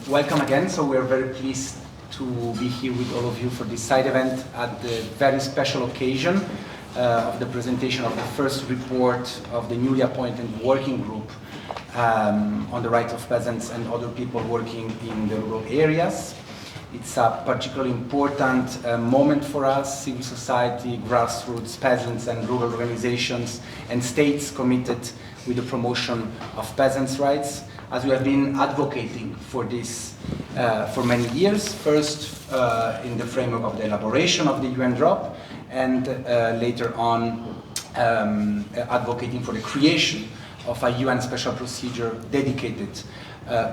Welcome again. So we're very pleased to be here with all of you for this side event at the very special occasion of the presentation of the first report of the newly appointed working group on the rights of peasants and other people working in the rural areas. It's a particularly important moment for us, civil society, grassroots, peasants and rural organizations and states committed with the promotion of peasants' rights, as we have been advocating for this for many years, first in the framework of the elaboration of the UN drop, and later on advocating for the creation of a UN special procedure dedicated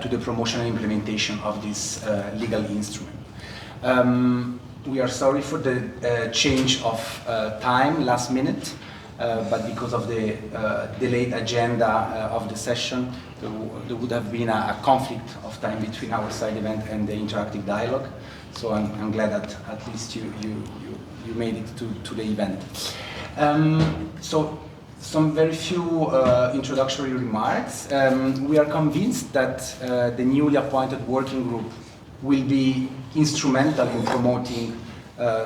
to the promotion and implementation of this legal instrument. We are sorry for the change of time, last minute, but because of the delayed agenda of the session, there would have been a conflict of time between our side event and the interactive dialogue. So I'm glad that at least you made it to the event. So some very few introductory remarks. We are convinced that the newly appointed working group will be instrumental in promoting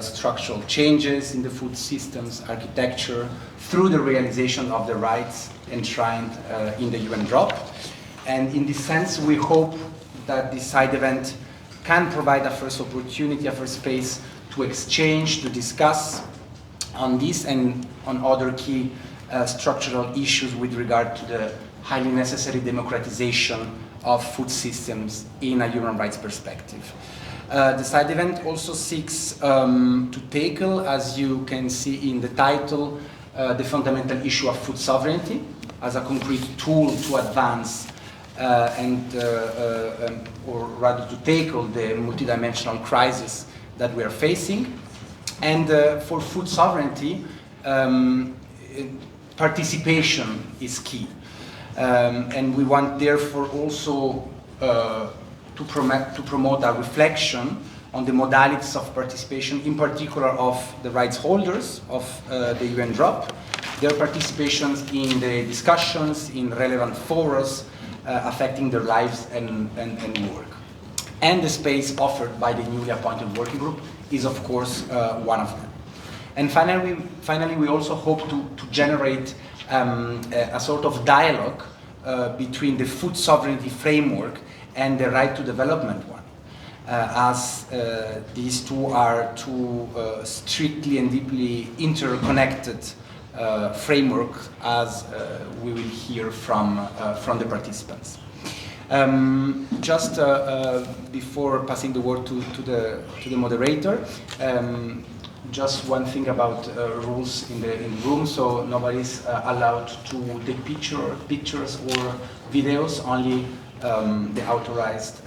structural changes in the food systems architecture through the realization of the rights enshrined in the UN drop. And in this sense, we hope that this side event can provide a first opportunity, a first space to exchange, to discuss on this and on other key structural issues with regard to the highly necessary democratization of food systems in a human rights perspective. The side event also seeks to tackle, as you can see in the title, the fundamental issue of food sovereignty as a concrete tool to advance or rather to tackle the multidimensional crisis that we are facing. And for food sovereignty, participation is key. And we want therefore also to promote a reflection on the modalities of participation, in particular of the rights holders of the UN drop, their participations in the discussions in relevant forums affecting their lives and work. And the space offered by the newly appointed working group is of course one of them. And finally we also hope to generate a sort of dialogue between the food sovereignty framework and the right to development one, as these two are two strictly and deeply interconnected frameworks, as we will hear from the participants. Just before passing the word to the moderator, just one thing about rules in the room. So nobody's allowed to take pictures or videos, only the authorized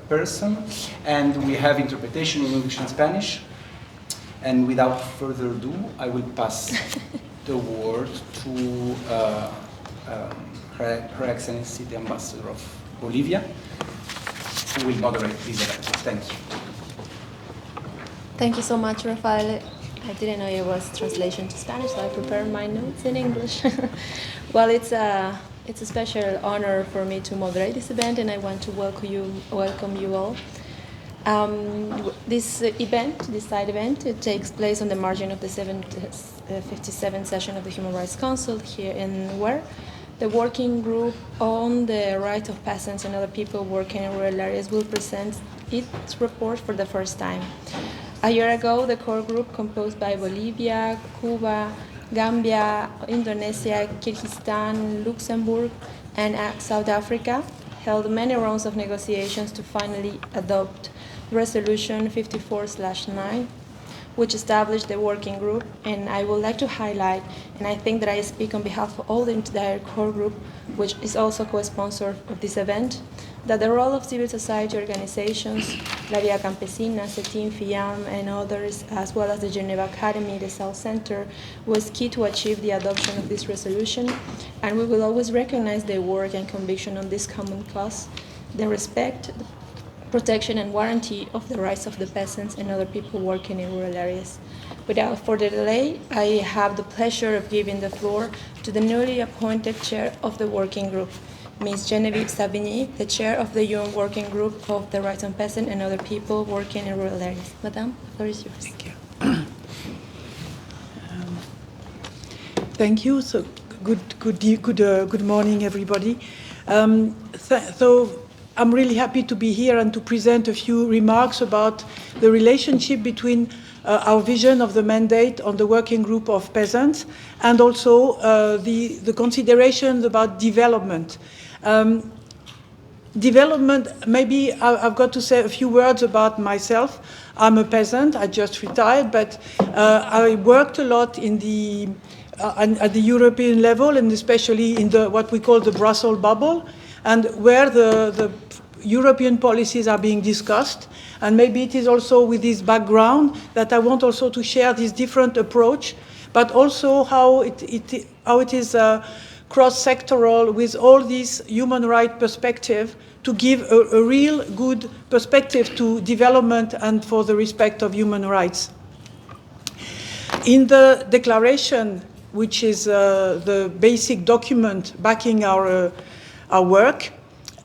person. And we have interpretation in English and Spanish. And without further ado, I will pass the word to Her Excellency, the Ambassador of Bolivia, who will moderate this event. Thank you. Thank you so much, Rafael. I didn't know it was translation to Spanish, so I prepared my notes in English. Well, it's a special honor for me to moderate this event, and I want to welcome you all. This event, this side event, it takes place on the margin of the 57th session of the Human Rights Council here in where the working group on the rights of peasants and other people working in rural areas will present its report for the first time. A year ago, the core group, composed by Bolivia, Cuba, Gambia, Indonesia, Kyrgyzstan, Luxembourg, and South Africa, held many rounds of negotiations to finally adopt Resolution 54/9, which established the working group. And I would like to highlight, and I think that I speak on behalf of all the entire core group, which is also co-sponsor of this event, that the role of civil society organizations, La Vía Campesina, CETIM, FIAM, and others, as well as the Geneva Academy, the South Center, was key to achieve the adoption of this resolution. And we will always recognize their work and conviction on this common cause, the respect, protection and warranty of the rights of the peasants and other people working in rural areas. Without further delay, I have the pleasure of giving the floor to the newly appointed chair of the working group, Ms. Genevieve Savigny, the chair of the UN Working Group of the Rights of Peasants and Other People Working in Rural Areas. Madame, the floor is yours. Thank you. Thank you. So good morning, everybody. So I'm really happy to be here and to present a few remarks about the relationship between our vision of the mandate on the working group of peasants and also the considerations about development. Development, maybe I've got to say a few words about myself. I'm a peasant, I just retired, but I worked a lot in at the European level and especially in what we call the Brussels bubble, and where the European policies are being discussed. And maybe it is also with this background that I want also to share this different approach, but also how it is cross-sectoral with all these human rights perspective to give a real good perspective to development and for the respect of human rights. In the declaration, which is the basic document backing our work,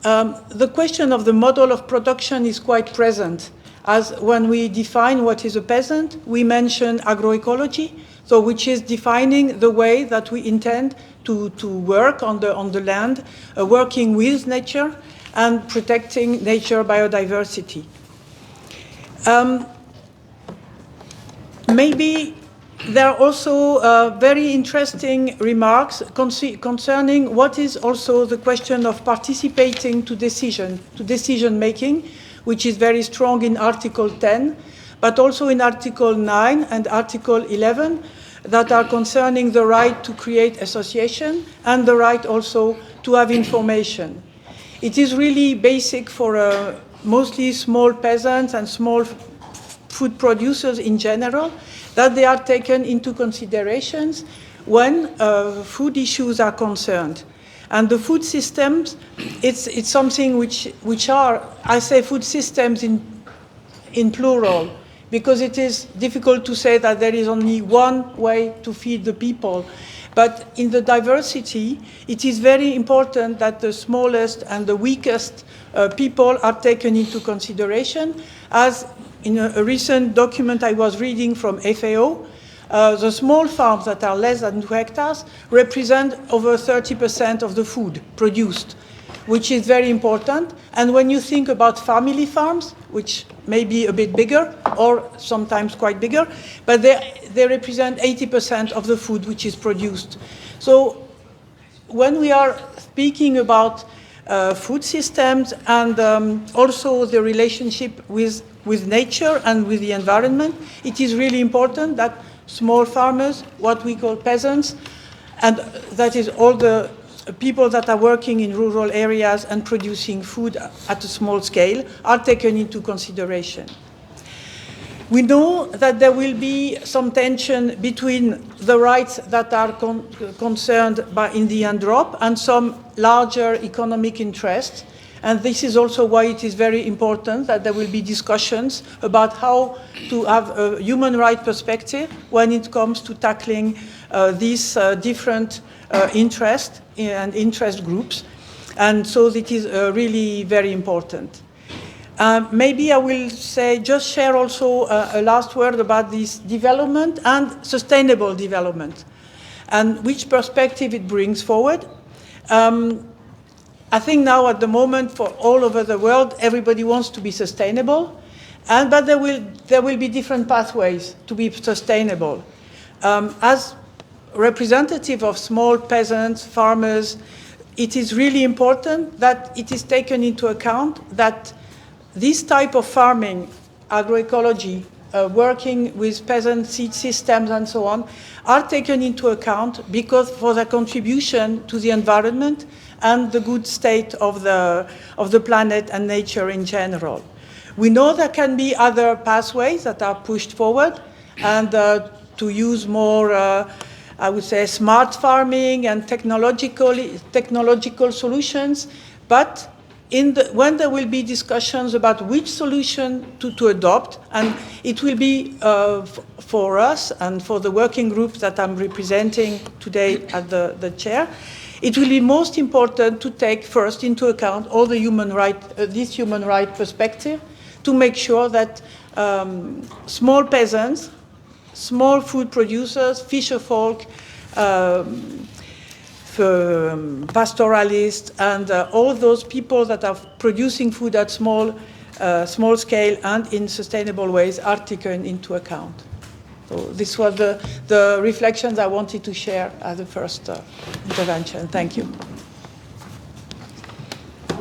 the question of the model of production is quite present. As when we define what is a peasant, we mention agroecology, so which is defining the way that we intend to work on the land, working with nature and protecting nature biodiversity. Maybe there are also very interesting remarks concerning what is also the question of participating to decision making, which is very strong in Article 10, but also in Article 9 and Article 11, that are concerning the right to create association and the right also to have information. It is really basic for mostly small peasants and small food producers in general that they are taken into considerations when food issues are concerned. And the food systems, it's something which are, I say food systems in plural, because it is difficult to say that there is only one way to feed the people. But in the diversity, it is very important that the smallest and the weakest people are taken into consideration. As in a recent document I was reading from FAO, the small farms that are less than 2 hectares represent over 30% of the food produced, which is very important. And when you think about family farms, which may be a bit bigger or sometimes quite bigger, but they represent 80% of the food which is produced. So when we are speaking about food systems and also the relationship with nature and with the environment, it is really important that small farmers, what we call peasants, and that is all the people that are working in rural areas and producing food at a small scale, are taken into consideration. We know that there will be some tension between the rights that are concerned in the UNDROP and some larger economic interests. And this is also why it is very important that there will be discussions about how to have a human rights perspective when it comes to tackling these different interests and interest groups. And so it is really very important. Maybe I will just share also a last word about this development and sustainable development and which perspective it brings forward. I think now at the moment for all over the world, everybody wants to be sustainable, but there will be different pathways to be sustainable. As representative of small peasants, farmers, it is really important that it is taken into account that this type of farming, agroecology, working with peasant seed systems and so on, are taken into account because for their contribution to the environment and the good state of the planet and nature in general. We know there can be other pathways that are pushed forward and to use more, I would say, smart farming and technological solutions, but when there will be discussions about which solution to adopt, and it will be for us and for the working group that I'm representing today at the chair, It will be most important to take first into account all the this human right perspective, to make sure that small peasants, small food producers, fisher folk, pastoralists, and all those people that are producing food at small scale and in sustainable ways are taken into account. So this was the reflections I wanted to share as a first intervention. Thank you.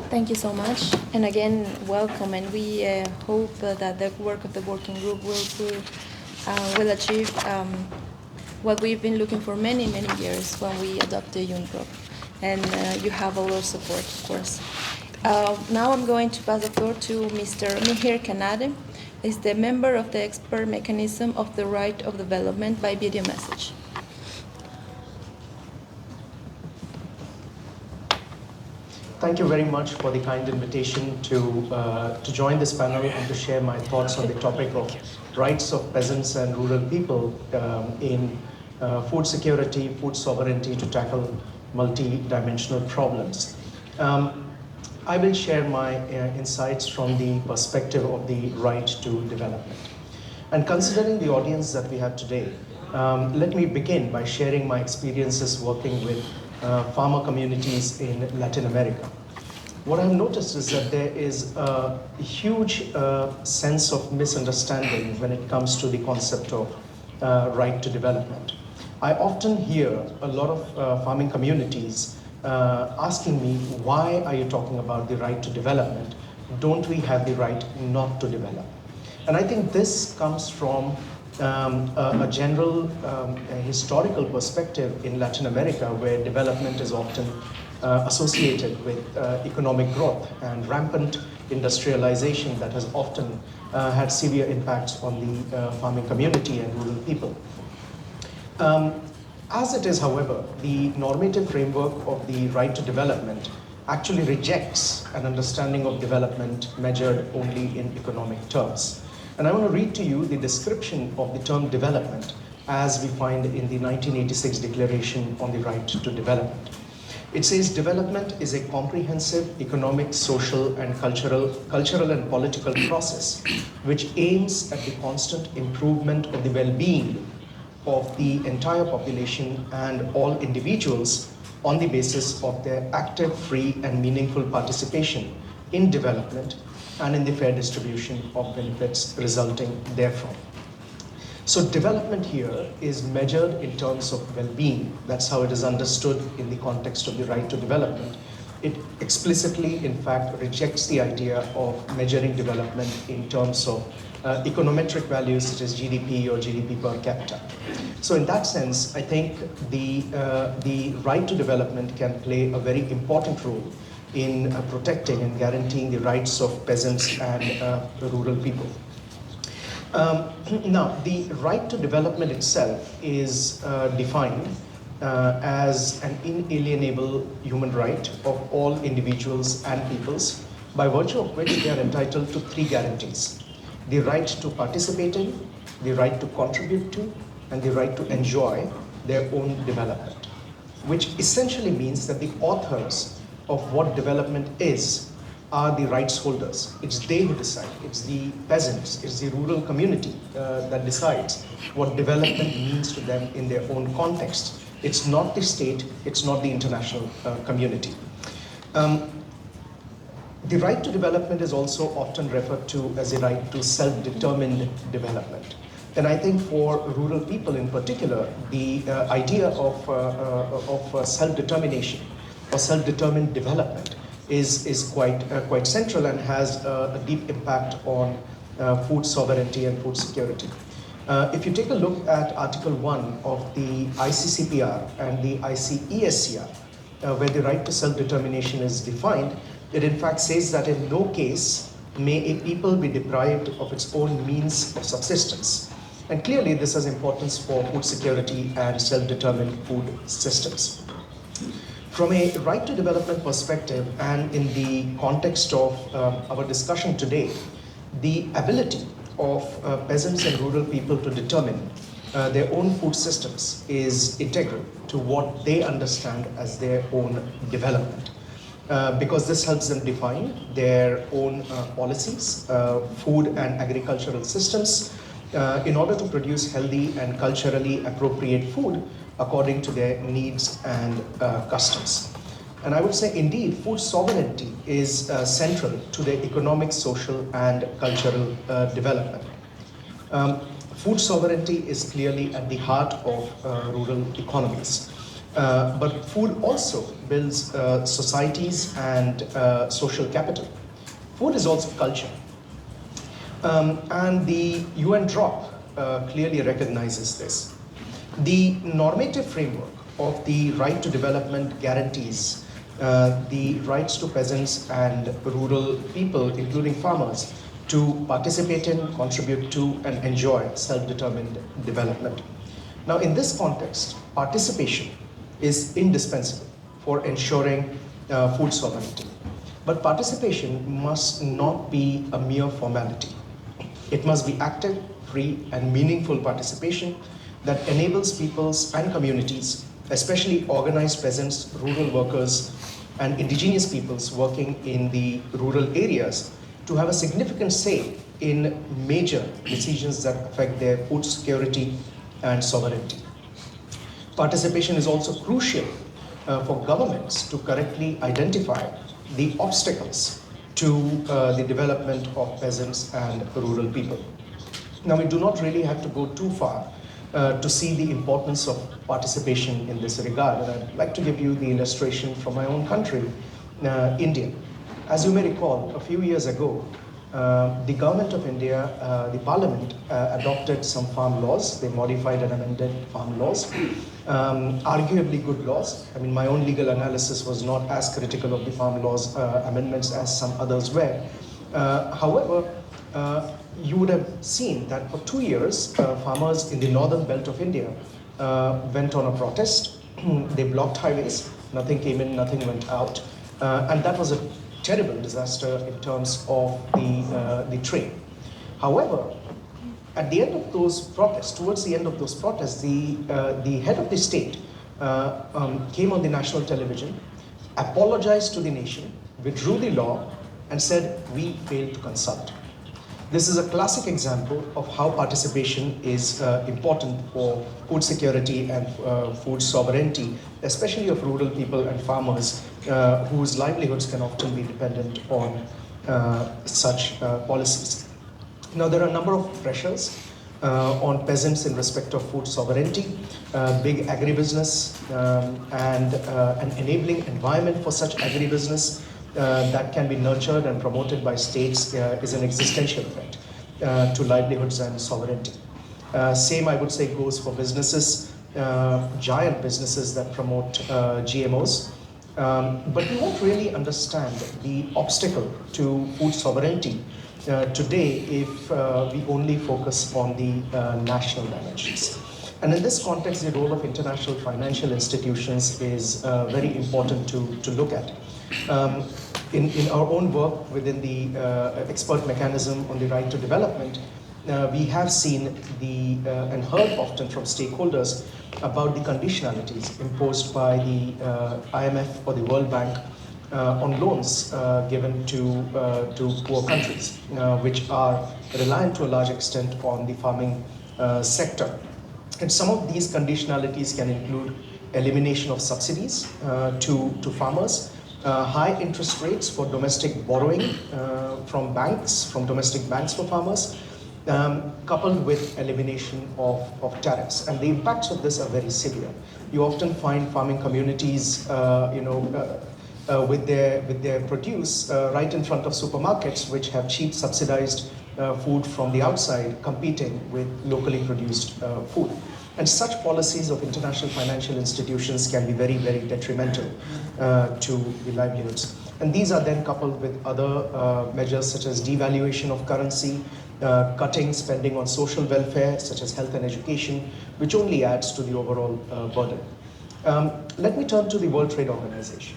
Thank you so much. And again, welcome. And we hope that the work of the working group will achieve what we've been looking for many years when we adopted UNPROP. And you have all our support, of course. Now I'm going to pass the floor to Mr. Mihir Kanade. Is the member of the expert mechanism of the right of development by video message. Thank you very much for the kind invitation to join this panel and to share my thoughts on the topic of rights of peasants and rural people in food security, food sovereignty to tackle multi-dimensional problems. I will share my insights from the perspective of the right to development. And considering the audience that we have today, let me begin by sharing my experiences working with farmer communities in Latin America. What I've noticed is that there is a huge sense of misunderstanding when it comes to the concept of right to development. I often hear a lot of farming communities asking me, why are you talking about the right to development? Don't we have the right not to develop? And I think this comes from a general historical perspective in Latin America, where development is often associated with economic growth and rampant industrialization that has often had severe impacts on the farming community and rural people. As it is, however, the normative framework of the right to development actually rejects an understanding of development measured only in economic terms. And I want to read to you the description of the term development as we find in the 1986 Declaration on the Right to Development. It says development is a comprehensive economic, social, and cultural and political process which aims at the constant improvement of the well-being of the entire population and all individuals on the basis of their active, free, and meaningful participation in development and in the fair distribution of benefits resulting therefrom. So development here is measured in terms of well-being. That's how it is understood in the context of the right to development. It explicitly, in fact, rejects the idea of measuring development in terms of econometric values such as GDP or GDP per capita. So in that sense, I think the right to development can play a very important role in protecting and guaranteeing the rights of peasants and rural people. Now, the right to development itself is defined as an inalienable human right of all individuals and peoples, by virtue of which they are entitled to three guarantees: the right to participate in, the right to contribute to, and the right to enjoy their own development, which essentially means that the authors of what development is are the rights holders. It's they who decide. It's the peasants, it's the rural community that decides what development means to them in their own context. It's not the state, it's not the international community. The right to development is also often referred to as a right to self-determined development. And I think for rural people in particular, the idea of self-determination or self-determined development is quite central and has a deep impact on food sovereignty and food security. If you take a look at Article 1 of the ICCPR and the ICESCR, where the right to self-determination is defined, it in fact says that in no case may a people be deprived of its own means of subsistence. And clearly this has importance for food security and self-determined food systems. From a right to development perspective, and in the context of our discussion today, the ability of peasants and rural people to determine their own food systems is integral to what they understand as their own development. Because this helps them define their own policies, food and agricultural systems, in order to produce healthy and culturally appropriate food according to their needs and customs. And I would say, indeed, food sovereignty is central to their economic, social, and cultural development. Food sovereignty is clearly at the heart of rural economies. But food also builds societies and social capital. Food is also culture. And the UN DROP clearly recognizes this. The normative framework of the right to development guarantees the rights to peasants and rural people, including farmers, to participate in, contribute to, and enjoy self-determined development. Now, in this context, participation is indispensable for ensuring food sovereignty. But participation must not be a mere formality. It must be active, free, and meaningful participation that enables peoples and communities, especially organized peasants, rural workers, and indigenous peoples working in the rural areas, to have a significant say in major decisions that affect their food security and sovereignty. Participation is also crucial for governments to correctly identify the obstacles to the development of peasants and rural people. Now, we do not really have to go too far to see the importance of participation in this regard. And I'd like to give you the illustration from my own country, India. As you may recall, a few years ago, the government of India, the parliament, adopted some farm laws. They modified and amended farm laws, arguably good laws. I mean, my own legal analysis was not as critical of the farm laws amendments as some others were. However, you would have seen that for 2 years, farmers in the northern belt of India went on a protest. They blocked highways, nothing came in, nothing went out. And that was a terrible disaster in terms of the trade. However, at the end of those protests, towards the end of those protests, the head of the state came on the national television, apologized to the nation, withdrew the law, and said, "We failed to consult." This is a classic example of how participation is important for food security and food sovereignty, especially of rural people and farmers whose livelihoods can often be dependent on such policies. Now, there are a number of pressures on peasants in respect of food sovereignty, big agribusiness, and an enabling environment for such agribusiness that can be nurtured and promoted by states is an existential threat to livelihoods and sovereignty. Same, I would say, goes for businesses, giant businesses that promote GMOs. But we won't really understand the obstacle to food sovereignty today if we only focus on the national dimensions. And in this context, the role of international financial institutions is very important to look at. In our own work within the expert mechanism on the right to development, we have seen and heard often from stakeholders about the conditionalities imposed by the IMF or the World Bank on loans given to poor countries, which are reliant to a large extent on the farming sector. And some of these conditionalities can include elimination of subsidies to farmers, high interest rates for domestic borrowing from domestic banks for farmers, coupled with elimination of tariffs. And the impacts of this are very severe. You often find farming communities, with their produce right in front of supermarkets, which have cheap subsidized food from the outside, competing with locally produced food. And such policies of international financial institutions can be very, very detrimental to the livelihoods. And these are then coupled with other measures such as devaluation of currency, cutting spending on social welfare such as health and education, which only adds to the overall burden. Let me turn to the World Trade Organization.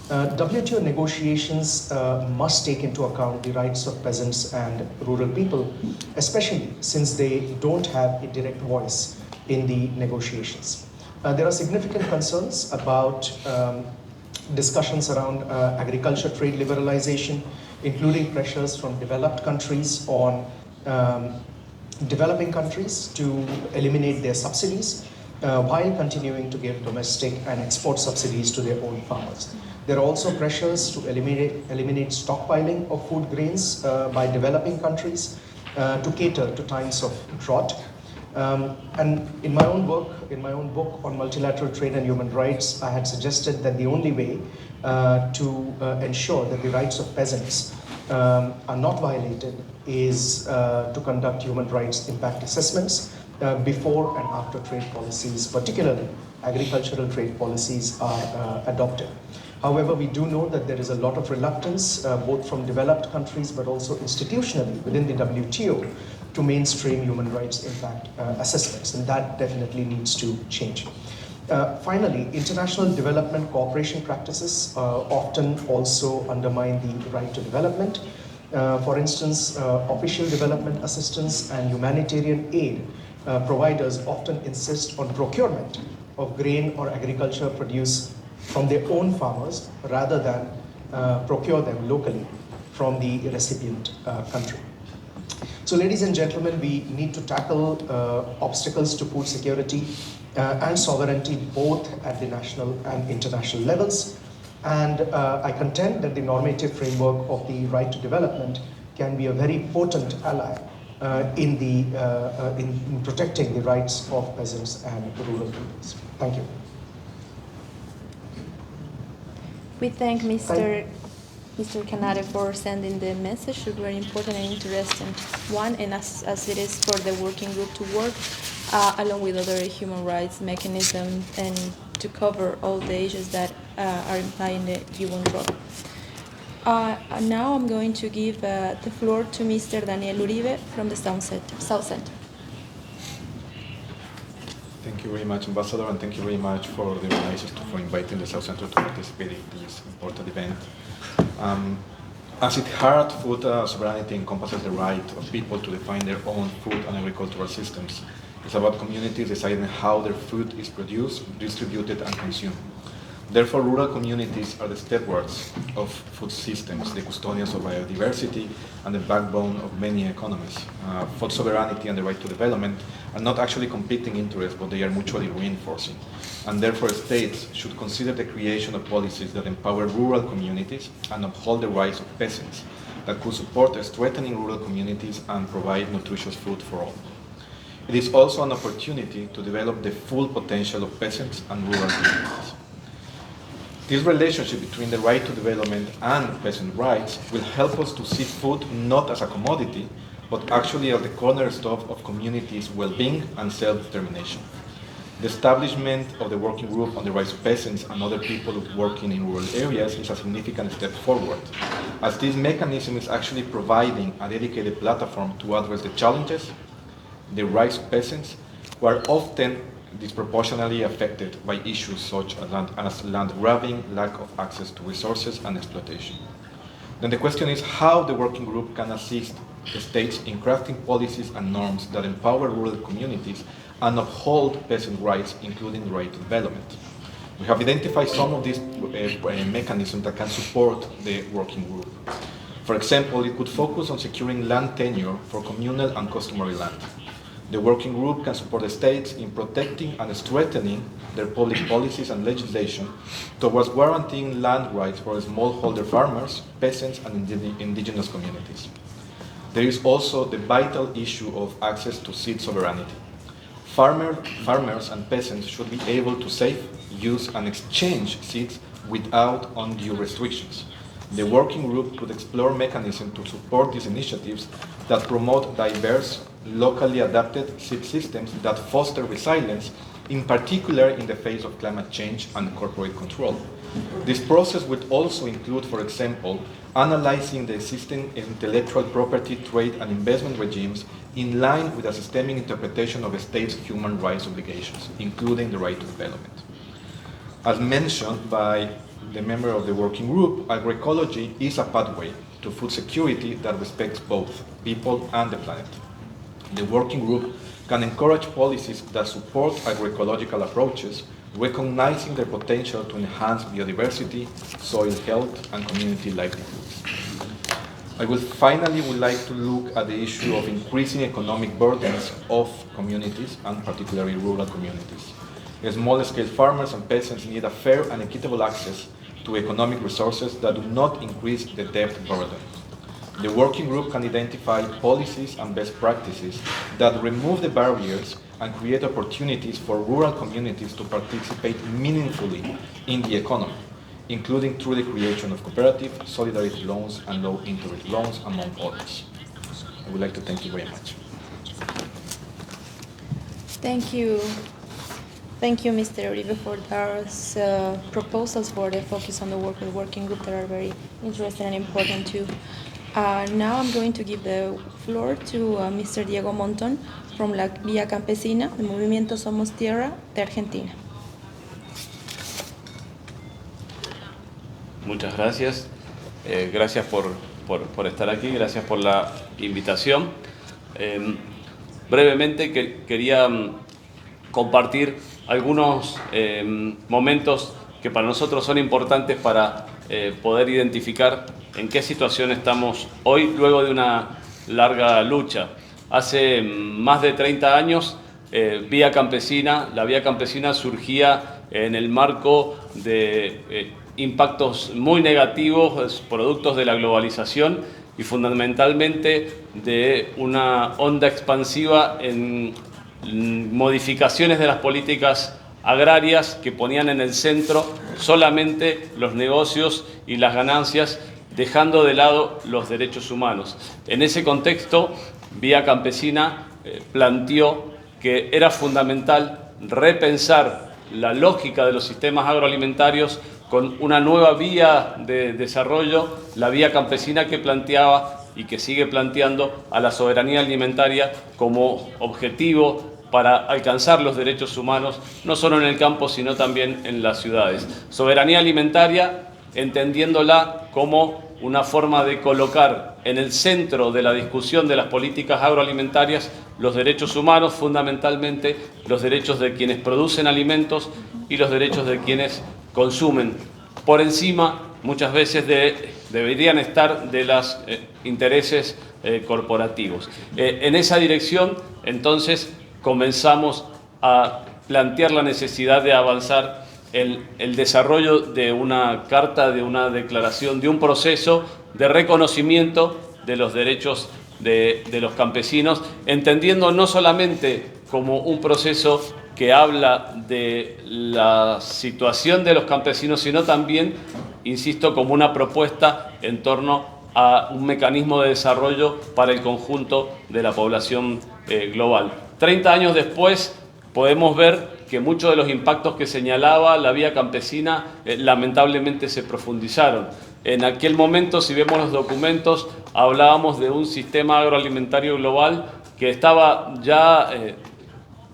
WTO negotiations must take into account the rights of peasants and rural people, especially since they don't have a direct voice in the negotiations. There are significant concerns about discussions around agriculture trade liberalization, including pressures from developed countries on developing countries to eliminate their subsidies while continuing to give domestic and export subsidies to their own farmers. There are also pressures to eliminate stockpiling of food grains by developing countries to cater to times of drought. And in my own work, in my own book on multilateral trade and human rights, I had suggested that the only way to ensure that the rights of peasants are not violated is to conduct human rights impact assessments before and after trade policies, particularly agricultural trade policies, are adopted. However, we do know that there is a lot of reluctance, both from developed countries but also institutionally within the WTO, to mainstream human rights impact assessments, and that definitely needs to change. Finally, international development cooperation practices often also undermine the right to development. For instance, official development assistance and humanitarian aid providers often insist on procurement of grain or agriculture produce from their own farmers rather than procure them locally from the recipient country. So ladies and gentlemen, we need to tackle obstacles to food security and sovereignty both at the national and international levels. And I contend that the normative framework of the right to development can be a very potent ally in protecting the rights of peasants and rural peoples. Thank you. We thank Mr. Canare for sending the message, a very important and interesting one, and as it is for the working group to work along with other human rights mechanisms and to cover all the issues that are implied in the UN drop. Now I'm going to give the floor to Mr. Daniel Uribe from the South Center. Thank you very much, Ambassador, and thank you very much for the organizers for inviting the South Center to participate in this important event. As its heart, food sovereignty encompasses the right of people to define their own food and agricultural systems. It's about communities deciding how their food is produced, distributed, and consumed. Therefore, rural communities are the stewards of food systems, the custodians of biodiversity, and the backbone of many economies. Food sovereignty and the right to development are not actually competing interests, but they are mutually reinforcing. And therefore, states should consider the creation of policies that empower rural communities and uphold the rights of peasants that could support strengthening rural communities and provide nutritious food for all. It is also an opportunity to develop the full potential of peasants and rural communities. This relationship between the right to development and peasant rights will help us to see food not as a commodity, but actually as the cornerstone of communities' well-being and self-determination. The establishment of the working group on the rights of peasants and other people working in rural areas is a significant step forward, as this mechanism is actually providing a dedicated platform to address the challenges, the rights of peasants, who are often disproportionately affected by issues such as land grabbing, lack of access to resources, and exploitation. Then the question is how the working group can assist the states in crafting policies and norms that empower rural communities and uphold peasant rights, including the right to development. We have identified some of these mechanisms that can support the working group. For example, it could focus on securing land tenure for communal and customary land. The working group can support the states in protecting and strengthening their public policies and legislation towards guaranteeing land rights for smallholder farmers, peasants, and indigenous communities. There is also the vital issue of access to seed sovereignty. Farmers and peasants should be able to save, use, and exchange seeds without undue restrictions. The working group could explore mechanisms to support these initiatives that promote diverse, locally adapted seed systems that foster resilience, in particular in the face of climate change and corporate control. This process would also include, for example, analyzing the existing intellectual property, trade, and investment regimes in line with a systemic interpretation of a state's human rights obligations, including the right to development. As mentioned by the member of the working group, agroecology is a pathway to food security that respects both people and the planet. The working group can encourage policies that support agroecological approaches, recognizing their potential to enhance biodiversity, soil health, and community livelihoods. I would like to look at the issue of increasing economic burdens of communities, and particularly rural communities. Small-scale farmers and peasants need a fair and equitable access to economic resources that do not increase the debt burden. The working group can identify policies and best practices that remove the barriers and create opportunities for rural communities to participate meaningfully in the economy, including through the creation of cooperative, solidarity loans, and low-interest loans, among others. I would like to thank you very much. Thank you. Thank you, Mr. Uribe, for those proposals for the focus on the work of the working group that are very interesting and important too. Now I'm going to give the floor to Mr. Diego Monton from la Vía Campesina, el Movimiento Somos Tierra de Argentina. Muchas gracias. Gracias por estar aquí, gracias por la invitación. Brevemente quería compartir algunos momentos que para nosotros son importantes para poder identificar en qué situación estamos hoy luego de una larga lucha. Hace más de 30 años la Vía Campesina surgía en el marco de impactos muy negativos, productos de la globalización y fundamentalmente de una onda expansiva en modificaciones de las políticas agrarias que ponían en el centro solamente los negocios y las ganancias, dejando de lado los derechos humanos. En ese contexto, Vía Campesina planteó que era fundamental repensar la lógica de los sistemas agroalimentarios con una nueva vía de desarrollo, la Vía Campesina que planteaba y que sigue planteando a la soberanía alimentaria como objetivo para alcanzar los derechos humanos, no solo en el campo, sino también en las ciudades. Soberanía alimentaria, entendiéndola como una forma de colocar en el centro de la discusión de las políticas agroalimentarias los derechos humanos, fundamentalmente los derechos de quienes producen alimentos y los derechos de quienes consumen. Por encima, muchas veces, deberían estar de los intereses corporativos. En esa dirección, entonces, comenzamos a plantear la necesidad de avanzar el desarrollo de una carta, de una declaración, de un proceso de reconocimiento de los derechos de los campesinos, entendiendo no solamente como un proceso que habla de la situación de los campesinos, sino también, insisto, como una propuesta en torno a un mecanismo de desarrollo para el conjunto de la población global. 30 años después podemos ver que muchos de los impactos que señalaba la Vía Campesina lamentablemente se profundizaron. En aquel momento, si vemos los documentos, hablábamos de un sistema agroalimentario global que estaba ya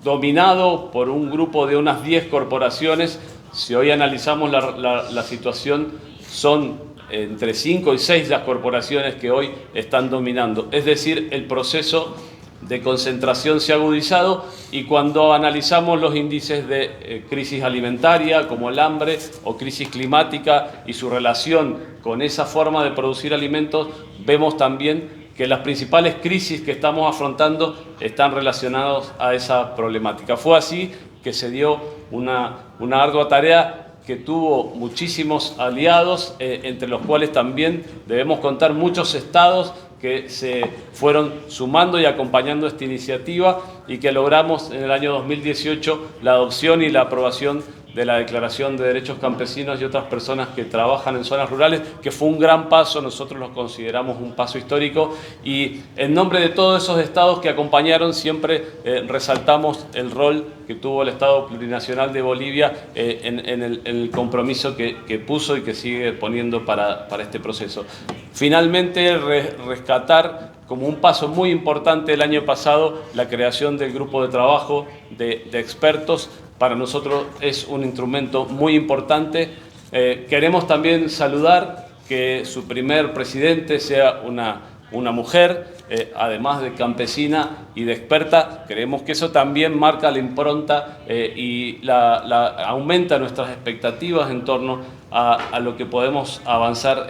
dominado por un grupo de unas 10 corporaciones. Si hoy analizamos la situación, son entre 5 y 6 las corporaciones que hoy están dominando. Es decir, el proceso de concentración se ha agudizado, y cuando analizamos los índices de crisis alimentaria como el hambre o crisis climática y su relación con esa forma de producir alimentos, vemos también que las principales crisis que estamos afrontando están relacionadas a esa problemática. Fue así que se dio una ardua tarea que tuvo muchísimos aliados, entre los cuales también debemos contar muchos estados que se fueron sumando y acompañando esta iniciativa, y que logramos en el año 2018 la adopción y la aprobación de la Declaración de Derechos Campesinos y otras personas que trabajan en zonas rurales, que fue un gran paso. Nosotros lo consideramos un paso histórico, y en nombre de todos esos estados que acompañaron siempre resaltamos el rol que tuvo el Estado Plurinacional de Bolivia en el compromiso que puso y que sigue poniendo para este proceso. Finalmente, rescatar como un paso muy importante el año pasado la creación del grupo de trabajo de expertos. Para nosotros es un instrumento muy importante. Queremos también saludar que su primer presidente sea una mujer. además de campesina y de experta. Creemos que eso también marca la impronta y aumenta nuestras expectativas en torno a lo que podemos avanzar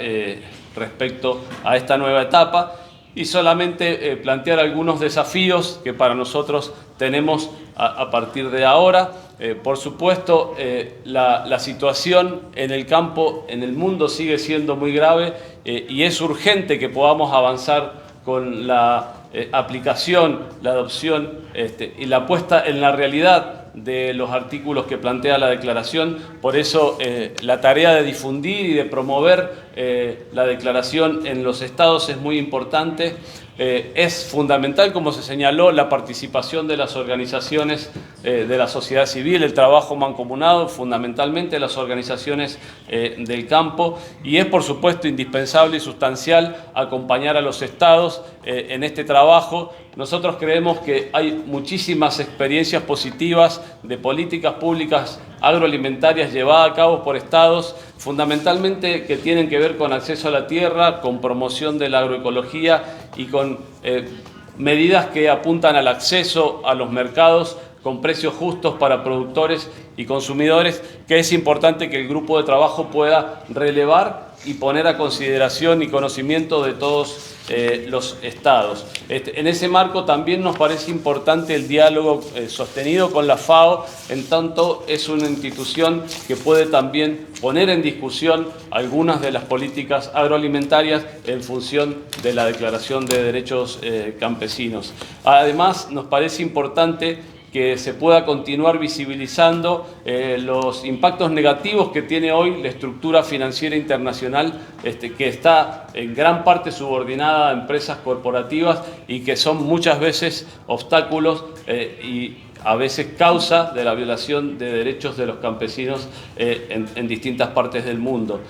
respecto a esta nueva etapa. Y solamente plantear algunos desafíos que para nosotros tenemos a partir de ahora. Por supuesto, la situación en el campo, en el mundo, sigue siendo muy grave y es urgente que podamos avanzar con la aplicación, la adopción y la puesta en la realidad de los artículos que plantea la declaración. Por eso la tarea de difundir y de promover la declaración en los estados es muy importante. Es fundamental, como se señaló, la participación de las organizaciones de la sociedad civil, el trabajo mancomunado, fundamentalmente las organizaciones del campo, y es por supuesto indispensable y sustancial acompañar a los estados en este trabajo. Nosotros creemos que hay muchísimas experiencias positivas de políticas públicas agroalimentarias llevadas a cabo por estados, fundamentalmente que tienen que ver con acceso a la tierra, con promoción de la agroecología y con medidas que apuntan al acceso a los mercados con precios justos para productores y consumidores, que es importante que el grupo de trabajo pueda relevar y poner a consideración y conocimiento de todos los estados. En ese marco también nos parece importante el diálogo sostenido con la FAO, en tanto es una institución que puede también poner en discusión algunas de las políticas agroalimentarias en función de la Declaración de Derechos Campesinos. Además, nos parece importante que se pueda continuar visibilizando los impactos negativos que tiene hoy la estructura financiera internacional, que está en gran parte subordinada a empresas corporativas y que son muchas veces obstáculos y a veces causa de la violación de derechos de los campesinos en distintas partes del mundo.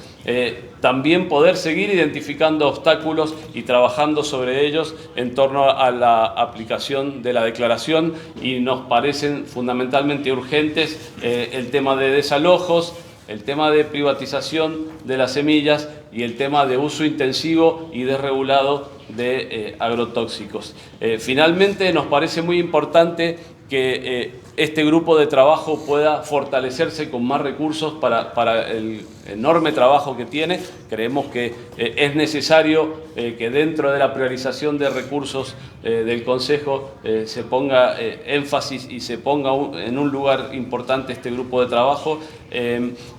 También poder seguir identificando obstáculos y trabajando sobre ellos en torno a la aplicación de la declaración, y nos parecen fundamentalmente urgentes el tema de desalojos, el tema de privatización de las semillas y el tema de uso intensivo y desregulado de agrotóxicos. Finalmente, nos parece muy importante que este grupo de trabajo pueda fortalecerse con más recursos para el enorme trabajo que tiene. Creemos que es necesario que dentro de la priorización de recursos del Consejo se ponga énfasis y se ponga en un lugar importante este grupo de trabajo.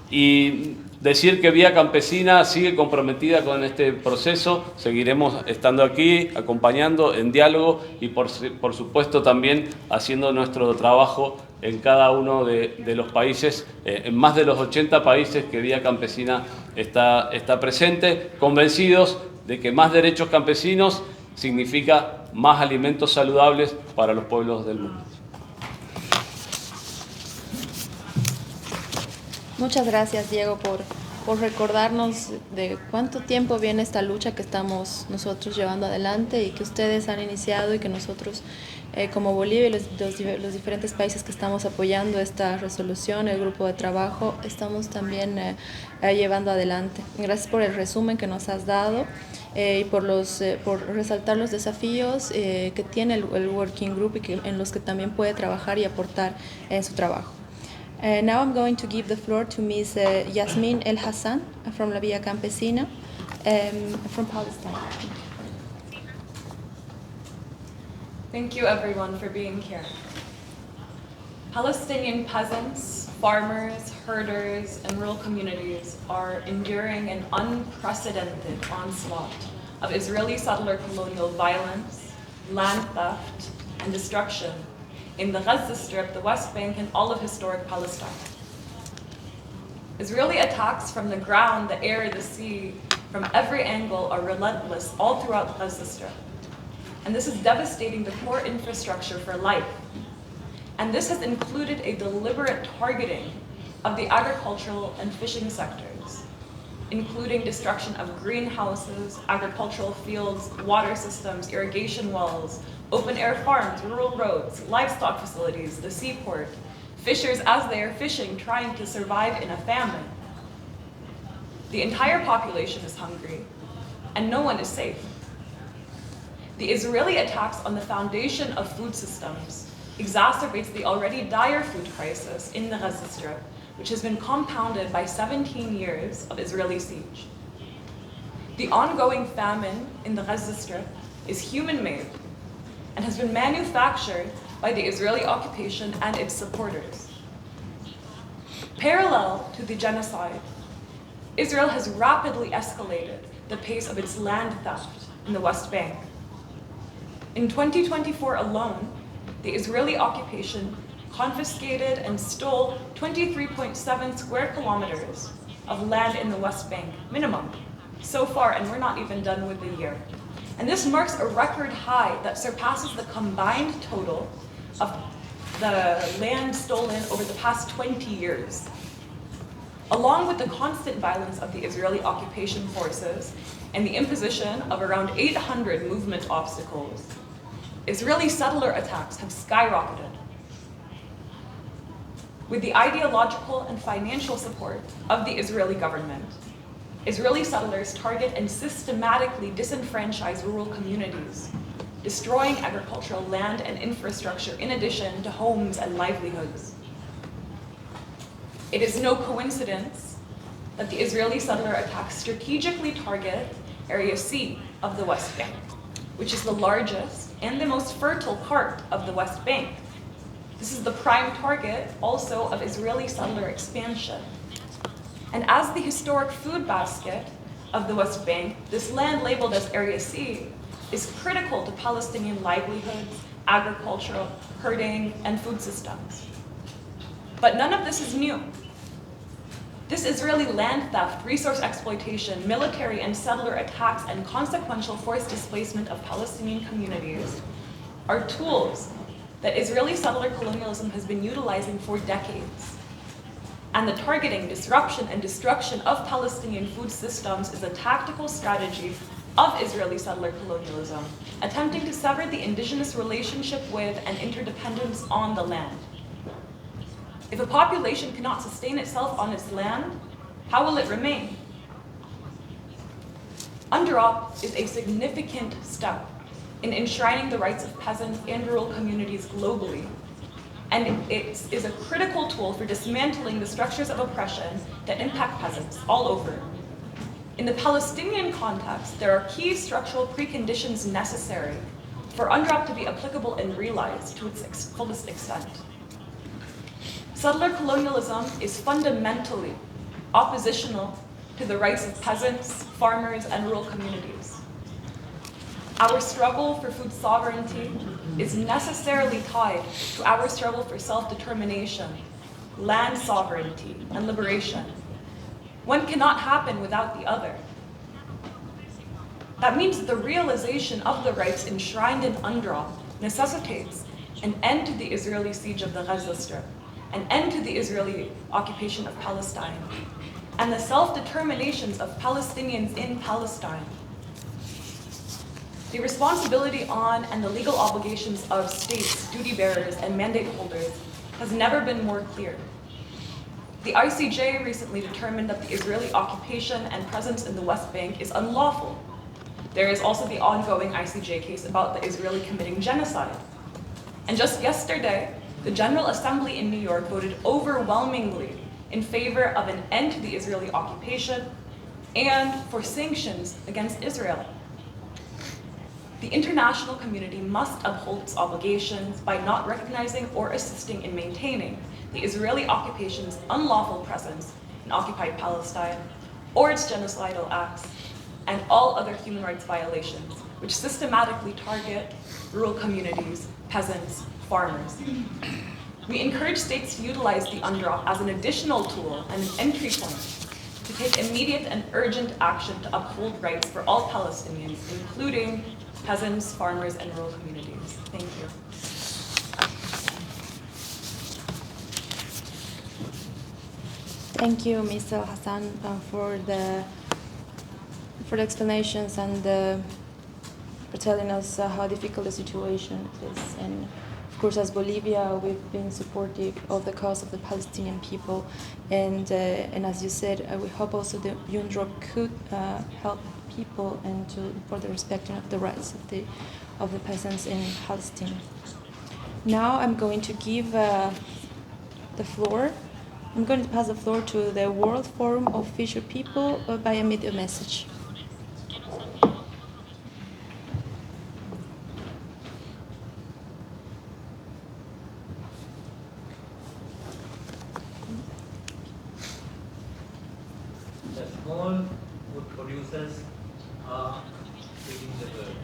Y decir que Vía Campesina sigue comprometida con este proceso, seguiremos estando aquí, acompañando, en diálogo y por supuesto también haciendo nuestro trabajo en cada uno de los países, en más de los 80 países que Vía Campesina está presente, convencidos de que más derechos campesinos significa más alimentos saludables para los pueblos del mundo. Muchas gracias, Diego, por recordarnos de cuánto tiempo viene esta lucha que estamos nosotros llevando adelante y que ustedes han iniciado y que nosotros como Bolivia y los diferentes países que estamos apoyando esta resolución, el grupo de trabajo, estamos también llevando adelante. Gracias por el resumen que nos has dado y por resaltar los desafíos que tiene el Working Group y en los que también puede trabajar y aportar en su trabajo. Now I'm going to give the floor to Ms. Yasmin El Hassan from La Vía Campesina from Palestine. Thank you everyone for being here. Palestinian peasants, farmers, herders, and rural communities are enduring an unprecedented onslaught of Israeli settler colonial violence, land theft, and destruction in the Gaza Strip, the West Bank, and all of historic Palestine. Israeli attacks from the ground, the air, the sea, from every angle are relentless all throughout the Gaza Strip. And this is devastating the core infrastructure for life. And this has included a deliberate targeting of the agricultural and fishing sectors, including destruction of greenhouses, agricultural fields, water systems, irrigation wells, open-air farms, rural roads, livestock facilities, the seaport, fishers as they are fishing trying to survive in a famine. The entire population is hungry, and no one is safe. The Israeli attacks on the foundation of food systems exacerbates the already dire food crisis in the Gaza Strip, which has been compounded by 17 years of Israeli siege. The ongoing famine in the Gaza Strip is human-made and has been manufactured by the Israeli occupation and its supporters. Parallel to the genocide, Israel has rapidly escalated the pace of its land theft in the West Bank. In 2024 alone, the Israeli occupation confiscated and stole 23.7 square kilometers of land in the West Bank, minimum, so far, and we're not even done with the year. And this marks a record high that surpasses the combined total of the land stolen over the past 20 years. Along with the constant violence of the Israeli occupation forces and the imposition of around 800 movement obstacles, Israeli settler attacks have skyrocketed. With the ideological and financial support of the Israeli government, Israeli settlers target and systematically disenfranchise rural communities, destroying agricultural land and infrastructure in addition to homes and livelihoods. It is no coincidence that the Israeli settler attacks strategically target Area C of the West Bank, which is the largest and the most fertile part of the West Bank. This is the prime target also of Israeli settler expansion. And as the historic food basket of the West Bank, this land labeled as Area C is critical to Palestinian livelihoods, agricultural, herding, and food systems. But none of this is new. This Israeli land theft, resource exploitation, military and settler attacks, and consequential forced displacement of Palestinian communities are tools that Israeli settler colonialism has been utilizing for decades. And the targeting, disruption, and destruction of Palestinian food systems is a tactical strategy of Israeli settler colonialism, attempting to sever the indigenous relationship with and interdependence on the land. If a population cannot sustain itself on its land, how will it remain? UNDROP is a significant step in enshrining the rights of peasants and rural communities globally. And it is a critical tool for dismantling the structures of oppression that impact peasants all over. In the Palestinian context, there are key structural preconditions necessary for UNDROP to be applicable and realized to its fullest extent. Settler colonialism is fundamentally oppositional to the rights of peasants, farmers, and rural communities. Our struggle for food sovereignty is necessarily tied to our struggle for self-determination, land sovereignty, and liberation. One cannot happen without the other. That means that the realization of the rights enshrined in UNDROP necessitates an end to the Israeli siege of the Gaza Strip, an end to the Israeli occupation of Palestine, and the self-determinations of Palestinians in Palestine. The responsibility on and the legal obligations of states, duty bearers, and mandate holders has never been more clear. The ICJ recently determined that the Israeli occupation and presence in the West Bank is unlawful. There is also the ongoing ICJ case about the Israeli committing genocide. And just yesterday, the General Assembly in New York voted overwhelmingly in favor of an end to the Israeli occupation and for sanctions against Israel. The international community must uphold its obligations by not recognizing or assisting in maintaining the Israeli occupation's unlawful presence in occupied Palestine, or its genocidal acts, and all other human rights violations, which systematically target rural communities, peasants, farmers. We encourage states to utilize the UNDROP as an additional tool and an entry point to take immediate and urgent action to uphold rights for all Palestinians, including peasants, farmers, and rural communities. Thank you. Thank you, Ms. El Hassan, for the explanations and for telling us how difficult the situation is. And of course, as Bolivia, we've been supportive of the cause of the Palestinian people. And as you said, we hope also that UNDROP could help people and for the respecting of the rights of the peasants in Palestine. Now I'm going to give the floor. I'm going to pass the floor to the World Forum of Future People by a video message. The small food producers are feeding the world.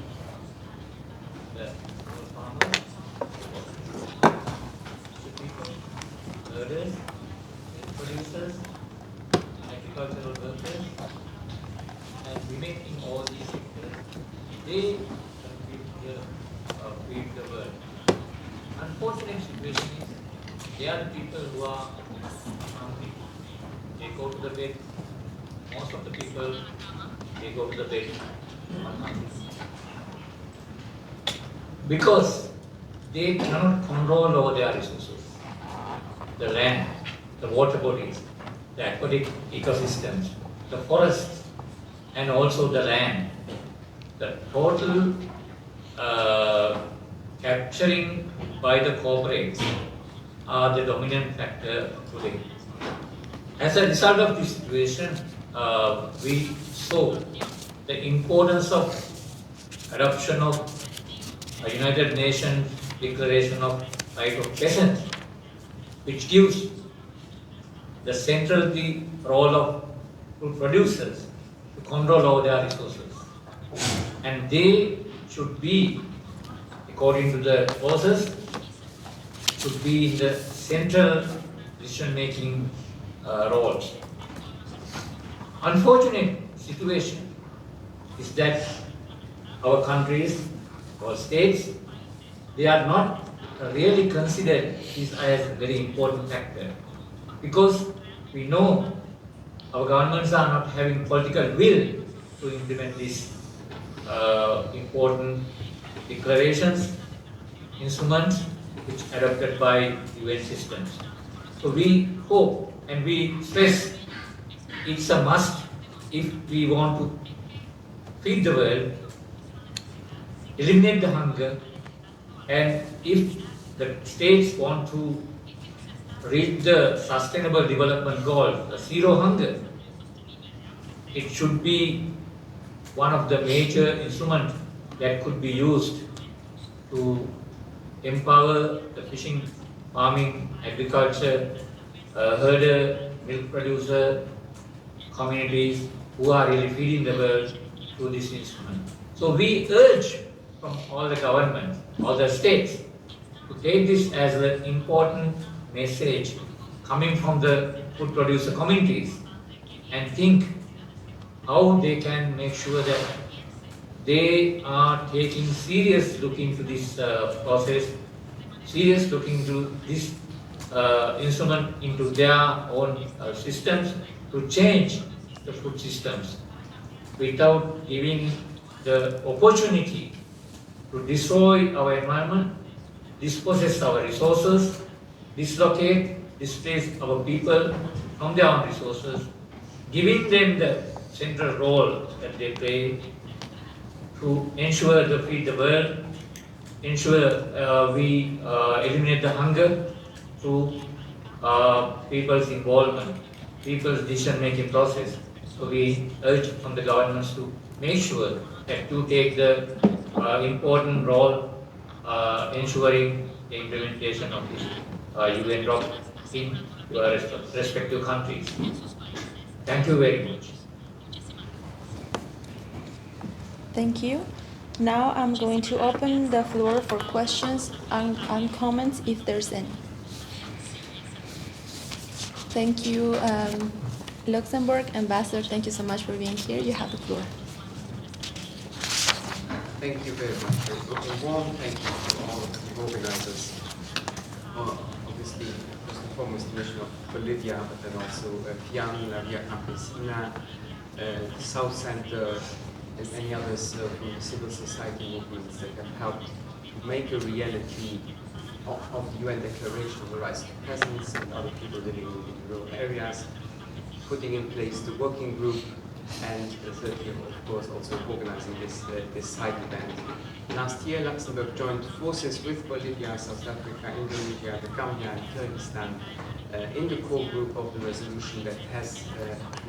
The small farmers, the people, herders, producers, agricultural workers, and women in all these sectors, they feed the world. Unfortunate situation is they are the people who are hungry. They go to the bed. Most of the people, they go to the bed unhungry. Because they cannot control over their resources. The land, the water bodies, the aquatic ecosystems, the forests, and also the land. The total capturing by the corporates are the dominant factor today. As a result of this situation, we saw the importance of adoption of a United Nations Declaration of Right of Peasants, which gives the central role of food producers to control over their resources. And they should be, according to the process, should be in the central decision-making roles. Unfortunate situation is that our countries, our states, they are not really considered this as a very important factor, because we know our governments are not having political will to implement these important declarations, instruments which are adopted by UN systems. So we hope and we stress it's a must if we want to feed the world, eliminate the hunger, and if the states want to reach the sustainable development goal, the zero hunger, it should be one of the major instruments that could be used to empower the fishing, farming, agriculture, herder, milk producer, communities who are really feeding the world through this instrument. So we urge from all the governments, all the states, to take this as an important message coming from the food producer communities and think how they can make sure that they are taking serious look into this process, serious look into this instrument into their own systems to change the food systems without giving the opportunity to destroy our environment, dispossess our resources, dislocate, displace our people from their own resources, giving them the central role that they play to ensure to feed the world, ensure we eliminate the hunger through people's involvement, people's decision-making process. So we urge from the governments to make sure that to take the important role ensuring the implementation of this UN drop in your respective countries. Thank you very much. Thank you. Now I'm going to open the floor for questions and comments if there's any. Thank you, Luxembourg Ambassador. Thank you so much for being here. You have the floor. Thank you very much. A warm thank you to all of the organizers. Obviously, first and foremost, the mission of Bolivia, but then also FIAN, La Via Campesina, the South Center, and many others from the civil society movements that have helped make a reality of the UN Declaration on the Rights of Peasants and other people living in rural areas, putting in place the working group, and thirdly, of course, also organizing this side event Last year, Luxembourg joined forces with Bolivia, South Africa, Indonesia, the Gambia, and Kyrgyzstan in the core group of the resolution that has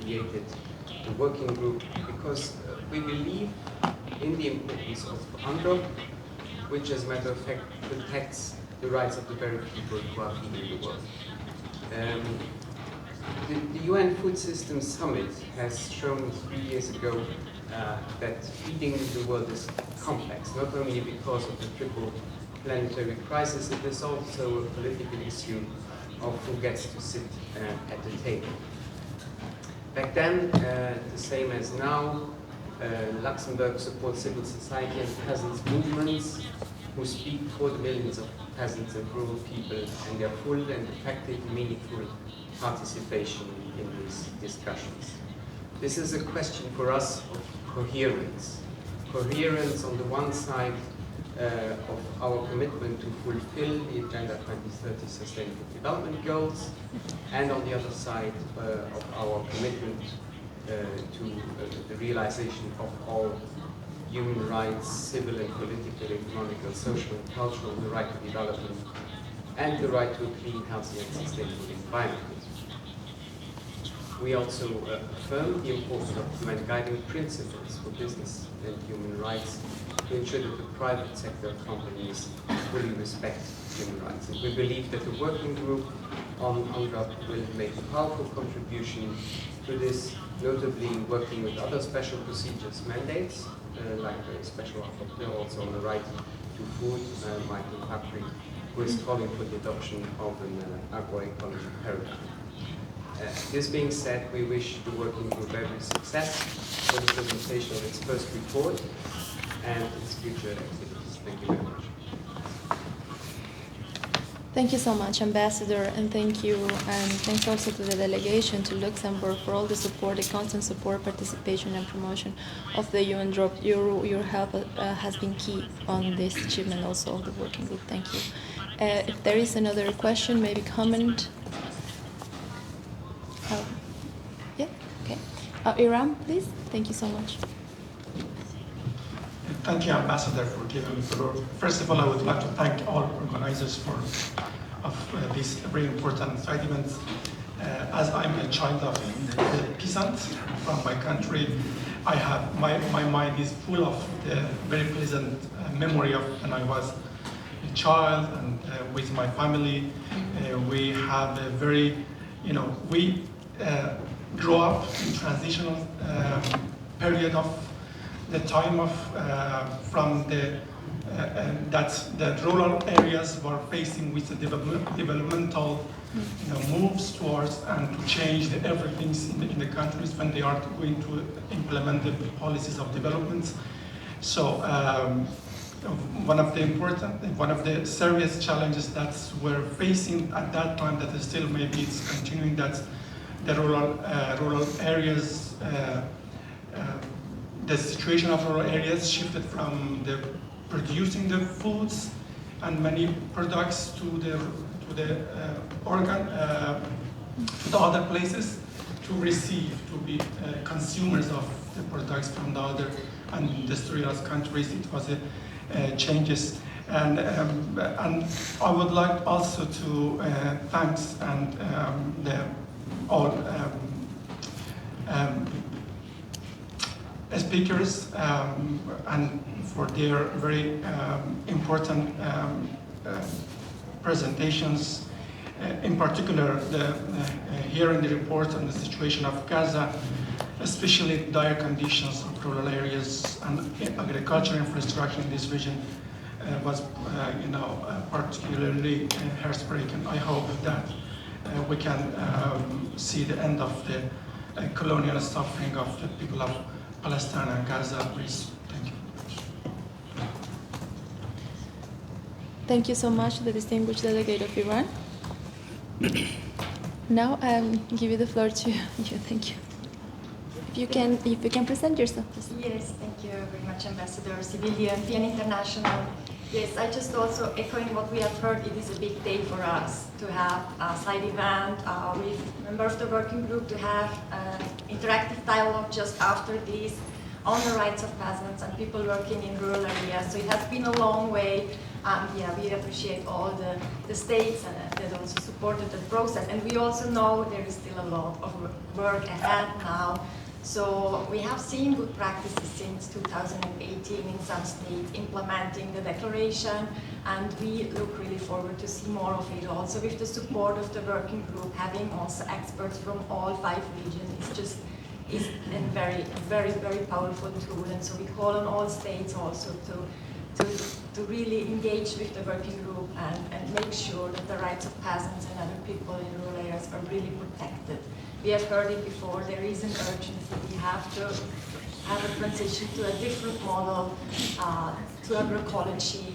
created the working group, because we believe in the importance of UNDROP, which, as a matter of fact, protects the rights of the very people who are feeding the world. The UN Food System Summit has shown 3 years ago that feeding the world is complex, not only because of the triple planetary crisis, it is also a political issue of who gets to sit at the table. Back then, the same as now, Luxembourg supports civil society and peasants' movements who speak for the millions of peasants and rural people and their full and effective, meaningful participation in these discussions. This is a question for us of coherence. Coherence on the one side of our commitment to fulfill the Agenda 2030 Sustainable Development Goals, and on the other side of our commitment to the realization of all human rights, civil and political, economical, social and cultural, the right to development, and the right to a clean, healthy and sustainable environment. We also affirm the importance of UN guiding principles for business and human rights to ensure that the private sector companies fully respect human rights. And we believe that the working group on UNDROP will make a powerful contribution to this, notably working with other special procedures mandates, like the special rapporteur also on the right to food, Michael Patrick, who is calling for the adoption of an agroecology paradigm. This being said, we wish the working group every success for the presentation of its first report and its future activities. Thank you very much. Thank you so much, Ambassador, and thank you, and thanks also to the delegation to Luxembourg for all the support, the constant support, participation, and promotion of the UN drop. Your help has been key on this achievement also of the working group. Thank you. If there is another question, maybe comment. Yeah, okay. Iram, please. Thank you so much. Thank you, Ambassador, for giving me the floor. First of all, I would like to thank all organizers of these very important side events. As I'm a child of the Peasants from my country, I have my mind is full of the very pleasant memory of when I was a child and with my family. We have a very, we grow up in transitional period of the time of from the that the rural areas were facing with the developmental moves towards and to change everything in the countries when they are going to implement the policies of development. So one of the serious challenges that we're facing at that time, that is still maybe it's continuing, that the rural areas, the situation of rural areas shifted from the producing the foods and many products to the other places to receive, to be consumers of the products from the other industrialized countries. It was changes, and I would like also to thanks and all speakers and for their very important presentations. In particular, here in the report on the situation of Gaza, especially dire conditions of rural areas and agriculture infrastructure in this region was, particularly heartbreaking. I hope that we can see the end of the colonial suffering of the people of Palestine and Gaza. Please, thank you. Thank you so much, the distinguished delegate of Iran. Now I give you the floor to you. Thank you. If you can present yourself, please. Yes, thank you very much, Ambassador, Civilian, PN International. Yes, I just also echoing what we have heard, it is a big day for us to have a side event with members of the working group, to have an interactive dialogue just after this on the rights of peasants and people working in rural areas. So it has been a long way. Yeah, we appreciate all the states that also supported the process. And we also know there is still a lot of work ahead now. So we have seen good practices since 2018 in some states implementing the declaration, and we look really forward to see more of it also with the support of the working group, having also experts from all 5 regions. Is a very, very, very powerful tool, and so we call on all states also to really engage with the working group and make sure that the rights of peasants and other people in rural areas are really protected. We have heard it before, there is an urgency. We have to have a transition to a different model, to agroecology.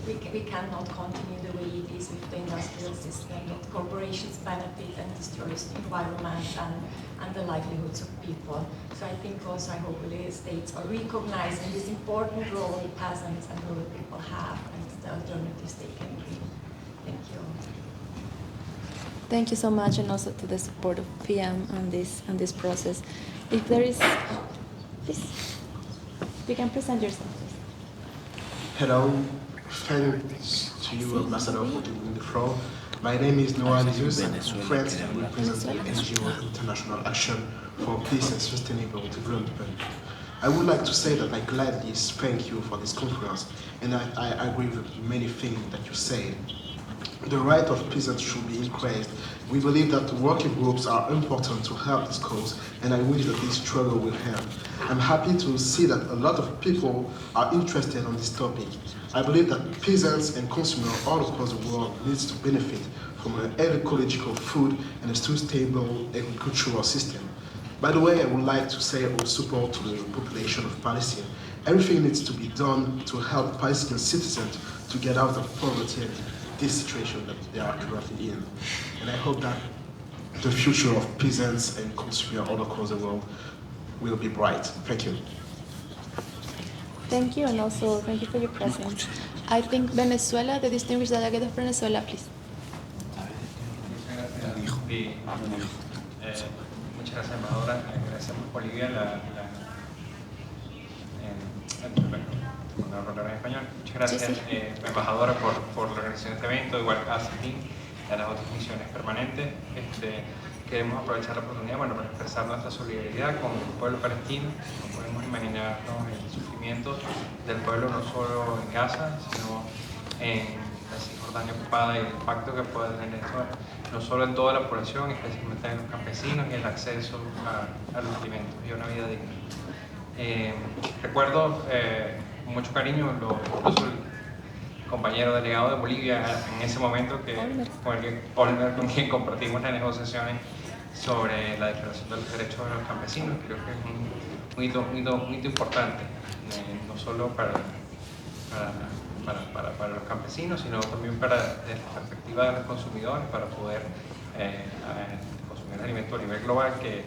We cannot continue the way it is with the industrial system, that corporations benefit and destroys the environment and the livelihoods of people. So I think also, I hope the states are recognizing this important role peasants and rural people have and the alternatives they can bring. Thank you. Thank you so much, and also to the support of PM on this process. If there is, please, you can present yourself, please. Hello, thanks to you, Ambassador, for giving the floor. My name is Noah Lizus. I'm from France and represent the NGO International Action for Peace and Sustainable Development. I would like to say that I gladly thank you for this conference, and I agree with many things that you said. The right of peasants should be increased. We believe that working groups are important to help this cause, and I wish that this struggle will help. I'm happy to see that a lot of people are interested on this topic. I believe that peasants and consumers all across the world needs to benefit from an ecological food and a sustainable agricultural system. By the way, I would like to say our support to the population of Palestine. Everything needs to be done to help Palestinian citizens to get out of poverty and this situation that they are currently in. And I hope that the future of peasants and consumers all across the world will be bright. Thank you. Thank you, and also thank you for your presence. I think Venezuela, the distinguished delegate of Venezuela, please. Muchas gracias, embajadora. Gracias por Bolivia, en español. Muchas gracias, embajadora, por la organización de este evento, igual a CETIM, a las otras misiones permanentes. Queremos aprovechar la oportunidad para expresar nuestra solidaridad con el pueblo palestino. No podemos imaginarnos el sufrimiento del pueblo no solo en Gaza, sino en la Cisjordania ocupada y el impacto que puede tener esto no solo en toda la población, especialmente en los campesinos y el acceso a los alimentos y a una vida digna. Recuerdo con mucho cariño incluso el compañero delegado de Bolivia en ese momento, con quien compartimos las negociaciones sobre la Declaración de los Derechos de los Campesinos. Creo que es un hito importante, no solo para los campesinos, sino también desde la perspectiva de los consumidores, para poder consumir alimentos a nivel global, que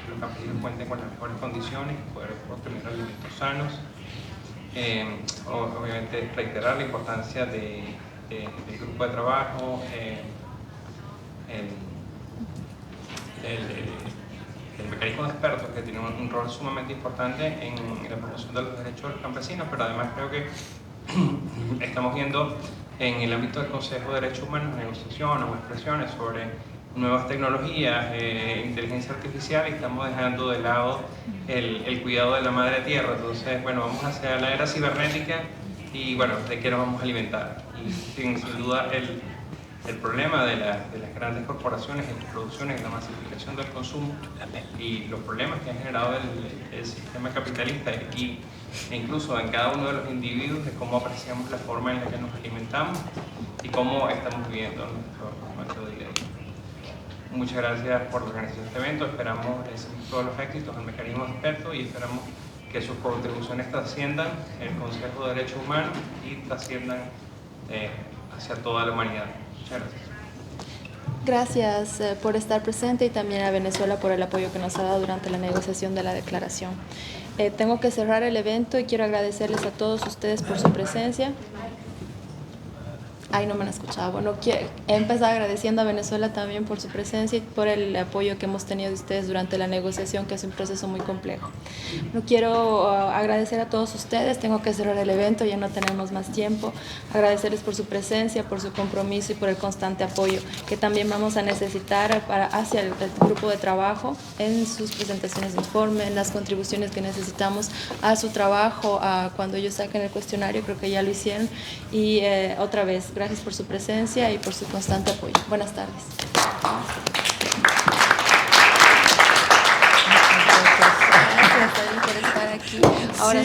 los campesinos cuenten con las mejores condiciones y poder obtener alimentos sanos. Obviamente reiterar la importancia del grupo de trabajo, el mecanismo de expertos, que tiene un rol sumamente importante en la promoción de los derechos de los campesinos, pero además creo que estamos viendo en el ámbito del Consejo de Derechos Humanos negociaciones o expresiones sobre nuevas tecnologías, inteligencia artificial, y estamos dejando de lado el cuidado de la madre tierra. Entonces, bueno, vamos hacia la era cibernética y, bueno, ¿de qué nos vamos a alimentar? Y sin duda el problema de las grandes corporaciones en las producciones y la masificación del consumo y los problemas que ha generado el sistema capitalista e incluso en cada uno de los individuos, de cómo apreciamos la forma en la que nos alimentamos y cómo estamos viviendo nuestro día a día. Muchas gracias por la organización de este evento. Esperamos todos los éxitos del mecanismo de expertos y esperamos que sus contribuciones trasciendan el Consejo de Derechos Humanos y trasciendan hacia toda la humanidad. Muchas gracias. Gracias por estar presente, y también a Venezuela por el apoyo que nos ha dado durante la negociación de la declaración. Tengo que cerrar el evento y quiero agradecerles a todos ustedes por su presencia. Ay, no me han escuchado. Bueno, he empezado agradeciendo a Venezuela también por su presencia y por el apoyo que hemos tenido de ustedes durante la negociación, que es un proceso muy complejo. No quiero agradecer a todos ustedes, tengo que cerrar el evento, ya no tenemos más tiempo. Agradecerles por su presencia, por su compromiso y por el constante apoyo que también vamos a necesitar hacia el grupo de trabajo en sus presentaciones de informe, en las contribuciones que necesitamos a su trabajo, cuando ellos saquen el cuestionario, creo que ya lo hicieron. Y otra vez, gracias por su presencia y por su constante apoyo. Buenas tardes. Gracias por estar aquí. Ahora